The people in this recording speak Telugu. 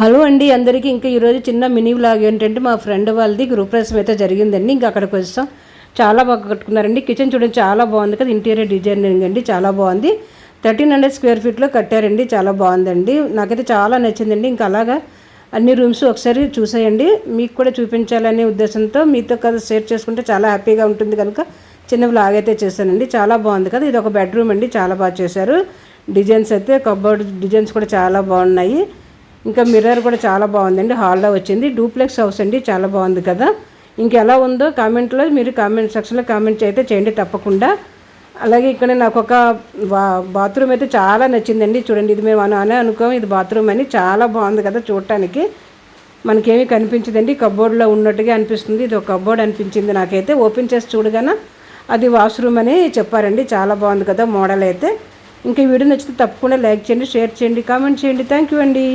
హలో అండి అందరికీ. ఇంకా ఈరోజు చిన్న మినీ వ్లాగ్ ఏంటంటే మా ఫ్రెండ్ వాళ్ళది గృహప్రవేశం అయితే జరిగిందండి. ఇంకా అక్కడికి వస్తాం. చాలా బాగా కట్టుకున్నారండి. కిచెన్ చూడండి చాలా బాగుంది కదా, ఇంటీరియర్ డిజైనింగ్ అండి చాలా బాగుంది. 1300 స్క్వేర్ ఫీట్లో కట్టారండి. చాలా బాగుందండి, నాకైతే చాలా నచ్చిందండి. ఇంకా అలాగా అన్ని రూమ్స్ ఒకసారి చూసేయండి, మీకు కూడా చూపించాలనే ఉద్దేశంతో మీతో కదా షేర్ చేసుకుంటే చాలా హ్యాపీగా ఉంటుంది కనుక చిన్న వ్లాగ్ అయితే చేశానండి. చాలా బాగుంది కదా. ఇది ఒక బెడ్రూమ్ అండి, చాలా బాగా చేశారు. డిజైన్స్ అయితే కబోర్డ్ డిజైన్స్ కూడా చాలా బాగున్నాయి. ఇంకా మిర్రర్ కూడా చాలా బాగుందండి. హాల్లో వచ్చింది. డూప్లెక్స్ హౌస్ అండి, చాలా బాగుంది కదా. ఇంకెలా ఉందో కామెంట్లో మీరు కామెంట్ సెక్షన్లో కామెంట్ అయితే చేయండి తప్పకుండా. అలాగే ఇక్కడ నాకు ఒక బాత్రూమ్ అయితే చాలా నచ్చిందండి. చూడండి, ఇది మేము అనుకోం ఇది బాత్రూమ్ అని. చాలా బాగుంది కదా చూడటానికి. మనకేమీ కనిపించదండి, కబోర్డ్లో ఉన్నట్టుగా అనిపిస్తుంది. ఇది ఒక కబోర్డ్ అనిపించింది నాకైతే. ఓపెన్ చేసి చూడగానే అది వాష్రూమ్ అని చెప్పారండి. చాలా బాగుంది కదా మోడల్ అయితే. ఇంకా ఈ వీడియో నచ్చితే తప్పకుండా లైక్ చేయండి, షేర్ చేయండి, కామెంట్ చేయండి. థ్యాంక్ యూ అండి.